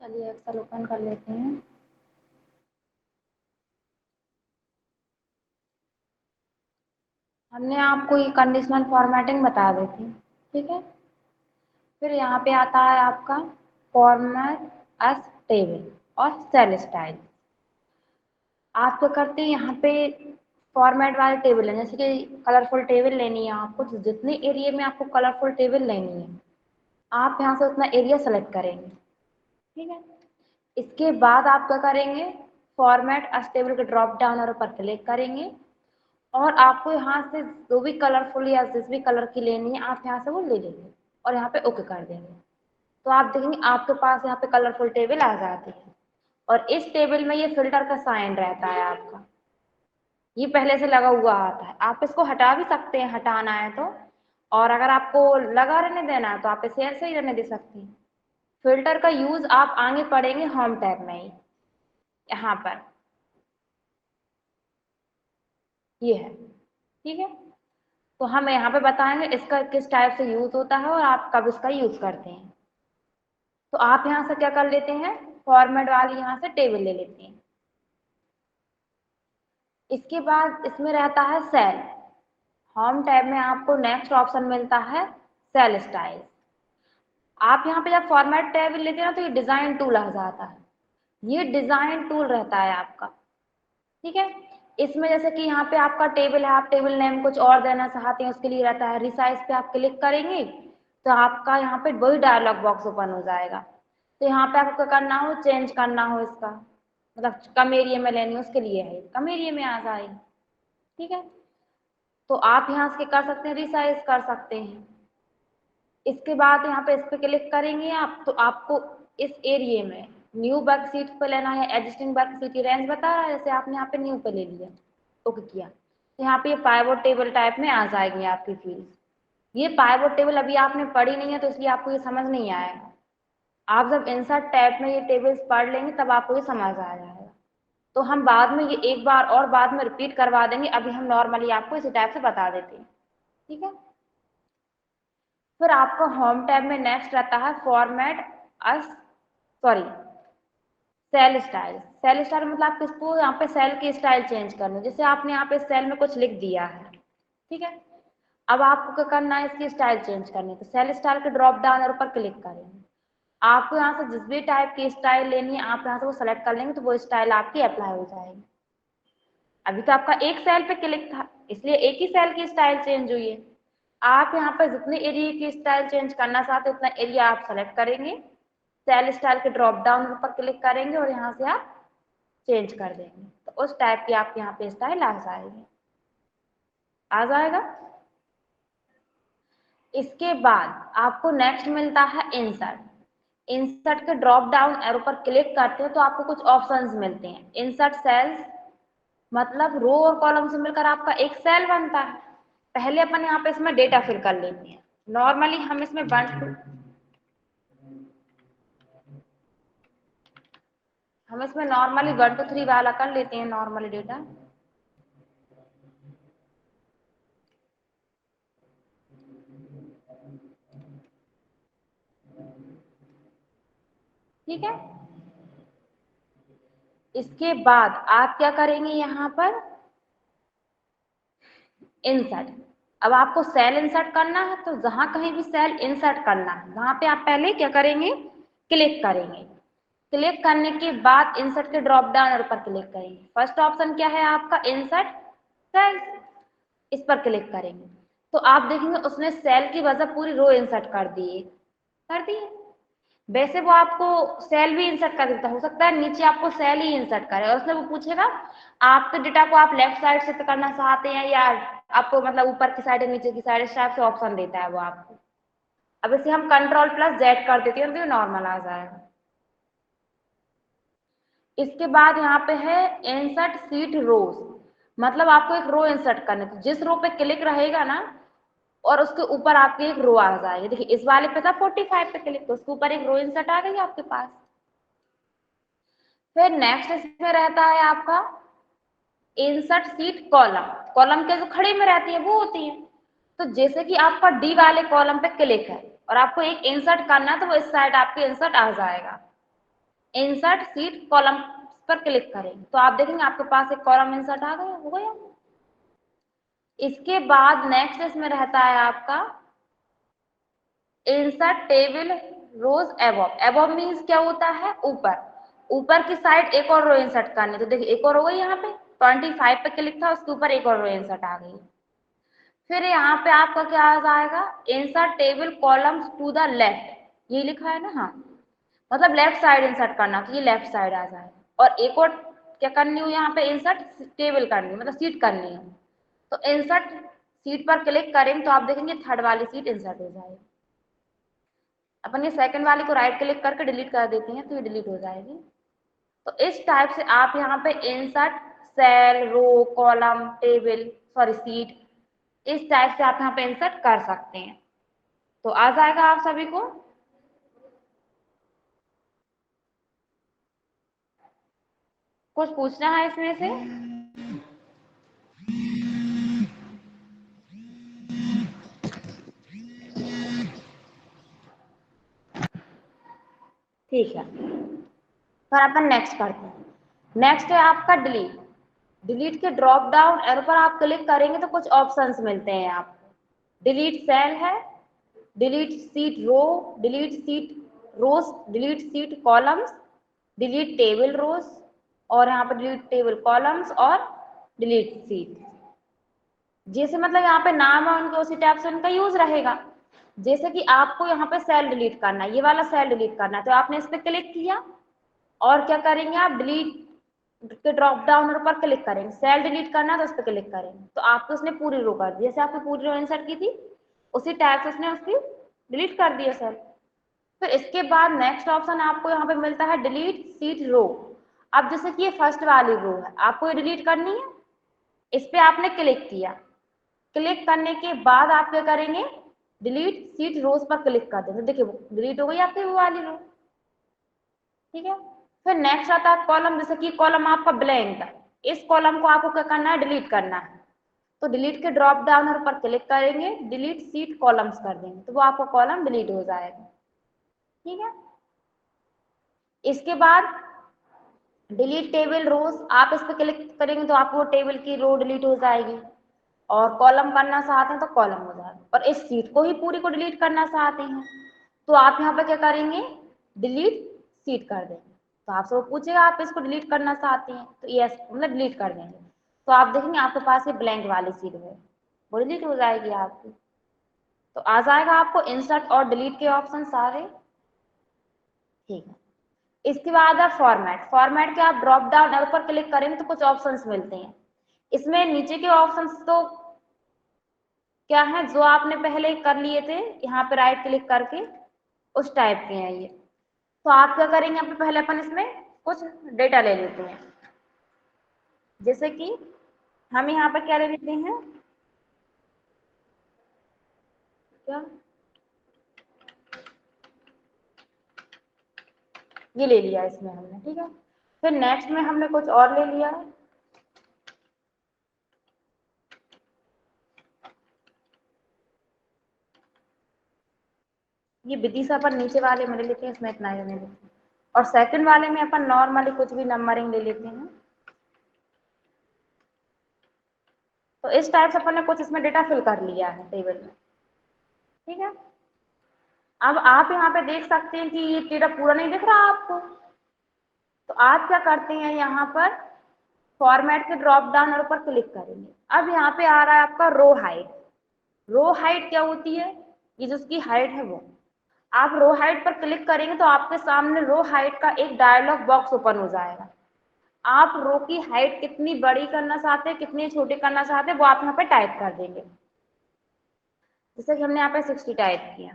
चलिए Excel open कर लेते हैं। हमने आपको ये कंडीशनल फॉर्मेटिंग बता दी थी, ठीक है। फिर यहाँ पे आता है आपका फॉर्मेट एस टेबल और सेल स्टाइल। आप क्या करते हैं, यहाँ पे फॉर्मेट वाले टेबल है, जैसे कि कलरफुल टेबल लेनी है आपको, तो जितने एरिया में आपको कलरफुल टेबल लेनी है आप यहाँ से उतना एरिया सेलेक्ट करेंगे, ठीक है। इसके बाद आप क्या करेंगे, फॉर्मेट एस टेबल के ड्रॉप डाउन और पर क्लिक करेंगे और आपको यहाँ से जो भी कलरफुल या जिस भी कलर की लेनी है आप यहाँ से वो ले लेंगे और यहाँ पे ओके कर देंगे। तो आप देखेंगे आपके पास यहाँ पे कलरफुल टेबल आ जाती है और इस टेबल में ये फिल्टर का साइन रहता है आपका, ये पहले से लगा हुआ आता है। आप इसको हटा भी सकते हैं, हटाना है तो, और अगर आपको लगा रहने देना है तो आप इसे ऐसे ही रहने दे सकते हैं। फिल्टर का यूज आप आगे पढ़ेंगे होम टैब में ही, यहाँ पर ये है, ठीक है। तो हम यहाँ पे बताएंगे इसका किस टाइप से यूज होता है और आप कब इसका यूज करते हैं। तो आप यहाँ से क्या कर लेते हैं, फॉर्मेट वाली यहाँ से टेबल ले लेते हैं। इसके बाद इसमें रहता है सेल। होम टैब में आपको नेक्स्ट ऑप्शन मिलता है सेल स्टाइल। आप यहाँ पे जब फॉर्मेट टैब लेते हैं ना तो ये डिजाइन टूल आ जाता है, ये डिजाइन टूल रहता है आपका, ठीक है। इसमें जैसे कि यहाँ पे आपका टेबल है, आप टेबल नेम कुछ और देना चाहते हैं उसके लिए रहता है, रिसाइज पे आप क्लिक करेंगे तो आपका यहाँ पे वही डायलॉग बॉक्स ओपन हो जाएगा। तो यहाँ पे आपको करना हो, चेंज करना हो इसका, मतलब कम एरिया में लेनी हो उसके लिए है, कम एरिया में आ जाएगी, ठीक है। तो आप यहाँ से कर सकते हैं, रिसाइज कर सकते हैं। इसके बाद यहाँ पे इस पे क्लिक करेंगे आप तो आपको इस एरिया में न्यू वर्कशीट पे लेना है, एग्जिस्टिंग वर्कशीट की रेंज बता रहा है, जैसे आपने यहाँ पे न्यू पे ले लिया, ओके किया, तो यहाँ पे ये पाइवोट टेबल टाइप में आ जाएगी आपकी फील्ड। ये पाइवोट टेबल अभी आपने पढ़ी नहीं है तो इसलिए आपको ये समझ नहीं आएगा। आप जब इंसर्ट टैब में ये टेबल्स पढ़ लेंगे तब आपको ये समझ आ जाएगा। तो हम बाद में ये एक बार और बाद में रिपीट करवा देंगे, अभी हम नॉर्मली आपको इसी टाइप से बता देते हैं, ठीक है। फिर आपका होम टैब में नेक्स्ट रहता है format as sorry cell style. Cell style मतलब आप किसको यहाँ पे सेल की स्टाइल चेंज करनी, जैसे आपने यहाँ पे सेल में कुछ लिख दिया है, ठीक है। अब आपको क्या करना है, इसकी स्टाइल चेंज करनी है तो सेल स्टाइल के ड्रॉप डाउन और ऊपर क्लिक करेंगे। आपको यहाँ से जिस भी टाइप की स्टाइल लेनी है आप यहाँ से वो सेलेक्ट कर लेंगे तो वो स्टाइल आपकी अप्लाई हो जाएगी। अभी तो आपका एक सेल पे क्लिक था इसलिए एक ही सेल की स्टाइल चेंज हुई है। आप यहाँ पर जितने एरिया की स्टाइल चेंज करना चाहते हैं उतना एरिया आप सेलेक्ट करेंगे, सेल स्टाइल के ड्रॉप डाउन पर क्लिक करेंगे और यहाँ से आप चेंज कर देंगे तो उस टाइप की आपके यहाँ पे स्टाइल आ जाएगी, आ जाएगा। इसके बाद आपको नेक्स्ट मिलता है इंसर्ट। इंसर्ट के ड्रॉप डाउन एरो पर क्लिक करते हैं तो आपको कुछ ऑप्शंस मिलते हैं। इंसर्ट सेल्स मतलब रो और कॉलम से मिलकर आपका एक सेल बनता है। पहले अपन यहाँ पे इसमें डेटा फिल कर लेते हैं। नॉर्मली हम इसमें हम इसमें नॉर्मली 1 to 3 वाला कर लेते हैं नॉर्मली डेटा। ठीक है, इसके बाद आप क्या करेंगे यहाँ पर इंसर्ट। अब आपको सेल इंसर्ट करना है तो जहां कहीं भी सेल इंसर्ट करना है वहां पे आप पहले क्या करेंगे, क्लिक करेंगे। क्लिक करने के बाद इंसर्ट के ड्रॉप डाउन पर क्लिक करेंगे। फर्स्ट ऑप्शन क्या है आपका, इंसर्ट सेल, इस पर क्लिक करेंगे तो आप देखेंगे उसने सेल की वजह पूरी रो इंसर्ट कर दी है, कर दी है। वैसे वो आपको सेल भी इंसर्ट कर देता, हो सकता है नीचे आपको सेल ही इंसर्ट करे और उसने वो पूछेगा आपके डेटा को आप लेफ्ट साइड से करना चाहते हैं या आपको मतलब ऊपर की साइड या नीचे की साइड, इस टाइप से ऑप्शन देता है वो आपको। अब इसे हम कंट्रोल प्लस जेड कर देते हैं तो नॉर्मल आ जाएगा। इसके बाद यहाँ पे है इंसर्ट सीट रोज, मतलब आपको एक रो इंसर्ट करने, तो जिस रो पे क्लिक रहेगा ना और उसके ऊपर आपकी एक रो आ जाएगी। देखिए इस वाले पे था 45 पे क्लिक तो उसके ऊपर एक रो इंसर्ट आ गई आपके पास। फिर नेक्स्ट इसमें रहता है आपका इंसर्ट सीट कॉलम। कॉलम के जो खड़े में रहती है वो होती है, तो जैसे कि आपका डी वाले कॉलम पे क्लिक है और आपको एक इंसर्ट करना है तो वो इस साइड आपके इंसर्ट आ जाएगा। इंसर्ट सीट कॉलम पर क्लिक करें तो आप देखेंगे आपके पास एक कॉलम इंसर्ट आ गया, हो गया। इसके बाद नेक्स्ट इसमें रहता है आपका इंसर्ट टेबल रोज एबव। एबव मीन्स क्या होता है, ऊपर। ऊपर की साइड एक और रो इंसर्ट करनी, तो देखिए एक और हो गई, यहाँ पे 25 पे क्लिक था, उसके ऊपर एक और रो इंसर्ट आ गई। फिर यहाँ पे आपका क्या आ जाएगा, insert table columns to the left, ये लिखा है ना, हाँ, मतलब लेफ्ट साइड इंसर्ट करना, तो ये लेफ्ट साइड आ जाएगा। और एक और क्या करनी हो, यहाँ पे इंसर्ट टेबल करनी है, मतलब सीट करनी है, तो इंसर्ट सीट पर क्लिक करेंगे तो आप देखेंगे थर्ड वाली सीट इंसर्ट हो जाएगी। अपन ये सेकंड वाली को राइट क्लिक करके डिलीट कर देते हैं तो ये डिलीट हो जाएगी। तो इस टाइप से आप यहाँ पे इंसर्ट सेल, रो, कॉलम, टेबल, सॉरी सीट, इस टाइप से आप यहाँ पे इंसर्ट कर सकते हैं। तो आ जाएगा आप सभी को। कुछ पूछना है इसमें से? ठीक है, फिर अपन नेक्स्ट करते हैं। नेक्स्ट है आपका डिलीट। डिलीट के ड्रॉप डाउन एरो पर आप क्लिक करेंगे तो कुछ ऑप्शंस मिलते हैं आपको। डिलीट सेल है, delete sheet row, delete sheet rows, delete sheet columns, delete table rows, और यहाँ पर डिलीट टेबल कॉलम्स और डिलीट सीट। जैसे मतलब यहाँ पे नाम है उनके, उसी टाइप से उनका यूज रहेगा। जैसे कि आपको यहाँ पे सेल डिलीट करना है, ये वाला सेल डिलीट करना है, तो आपने इस पे क्लिक किया और क्या करेंगे आप, डिलीट के ड्रॉप डाउन पर क्लिक करेंगे। सेल डिलीट करना है तो उस पर क्लिक करेंगे तो आपको उसने पूरी रो कर दी। जैसे आपने पूरी रो इंसर्ट की थी उसी टाइप से उसने उसकी डिलीट कर दिया सेल। फिर इसके बाद नेक्स्ट ऑप्शन आपको यहाँ पे मिलता है डिलीट सीट रो। अब जैसे कि ये फर्स्ट वाली रो है, आपको ये डिलीट करनी है, इस पे आपने क्लिक किया। क्लिक करने के बाद आप क्या करेंगे, डिलीट सीट रोज पर क्लिक कर देंगे, देखिए डिलीट हो गई आपकी वो वाली रो। ठीक है, फिर नेक्स्ट आता है कॉलम। जैसे कि कॉलम आपका ब्लैंक था, इस कॉलम को आपको क्या करना है, डिलीट करना है, तो डिलीट के ड्रॉप डाउन पर क्लिक करेंगे, डिलीट सीट कॉलम्स कर देंगे तो वो आपका कॉलम डिलीट हो जाएगा। ठीक है, इसके बाद डिलीट टेबल रोज, आप इस पर क्लिक करेंगे तो आपको टेबल की रो डिलीट हो जाएगी। और कॉलम करना चाहते हैं तो कॉलम हो जाएगा, और इस सीट को ही पूरी को डिलीट करना चाहते हैं तो आप यहाँ पे क्या करेंगे, डिलीट सीट कर देंगे। तो आपसे वो पूछेगा आप इसको डिलीट करना चाहते हैं तो यस मतलब डिलीट कर देंगे, तो आप देखेंगे आपके पास ये ब्लैंक वाली सीट है, वो डिलीट हो जाएगी आपकी। तो आ जाएगा आपको इंसर्ट और डिलीट के ऑप्शन सारे। ठीक है, इसके बाद है फॉर्मेट। फॉर्मेट के आप ड्रॉप डाउन एरो पर क्लिक करेंगे तो कुछ ऑप्शंस मिलते हैं। इसमें नीचे के ऑप्शंस तो क्या है, जो आपने पहले कर लिए थे यहाँ पे राइट क्लिक करके, उस टाइप के हैं ये। तो आप क्या करेंगे, यहाँ पे पहले अपन इसमें कुछ डेटा ले लेते हैं। जैसे कि हम यहाँ पे क्या ले लेते हैं, क्या ये ले लिया इसमें हमने। ठीक है, फिर नेक्स्ट में हमने कुछ और ले लिया है। ये विदिशा पर नीचे वाले में ले लेते हैं, इसमें इतना ही ले लेते हैं। और सेकंड वाले में अपन नॉर्मली कुछ भी नंबरिंग ले लेते हैं। तो इस टाइप से अपन ने कुछ इसमें डेटा फिल कर लिया है टेबल में। ठीक है, अब आप यहाँ पे देख सकते हैं कि ये डेटा पूरा नहीं दिख रहा आपको, तो आप क्या करते हैं, यहाँ पर फॉर्मेट के ड्रॉप डाउन एरो पर क्लिक करेंगे। अब यहाँ पे आ रहा है आपका रो हाइट। रो हाइट क्या होती है, ये जो उसकी हाइट है वो। आप रो हाइट पर क्लिक करेंगे तो आपके सामने रो हाइट का एक डायलॉग बॉक्स ओपन हो जाएगा। आप रो की हाइट कितनी बड़ी करना चाहते हैं, कितनी छोटी करना चाहते हैं, वो आप यहाँ पे टाइप कर देंगे। जैसे कि हमने यहाँ पे 60 टाइप किया,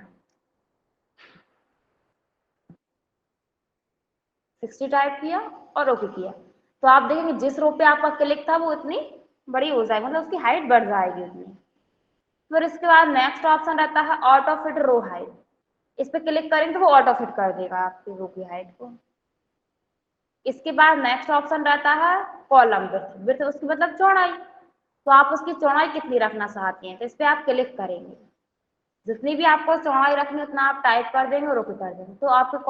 60 टाइप किया और ओके किया, तो आप देखेंगे जिस रो पे आपका क्लिक था वो इतनी बड़ी हो जाएगी, मतलब उसकी हाइट बढ़ जाएगी उतनी। फिर इसके बाद नेक्स्ट ऑप्शन रहता है ऑटो फिट रो हाइट। इस पे क्लिक करेंगे तो वो ऑटो फिट कर देगा आपकी रो की हाइट को। इसके बाद नेक्स्ट ऑप्शन रहता है कॉलम विड्थ। विड्थ उसकी मतलब चौड़ाई, तो आप उसकी चौड़ाई कितनी रखना चाहते हैं, तो इस पे आप क्लिक करेंगे। जितनी भी आपको चौड़ाई रखनी है उतना आप टाइप कर देंगे और ओके कर देंगे, तो आपके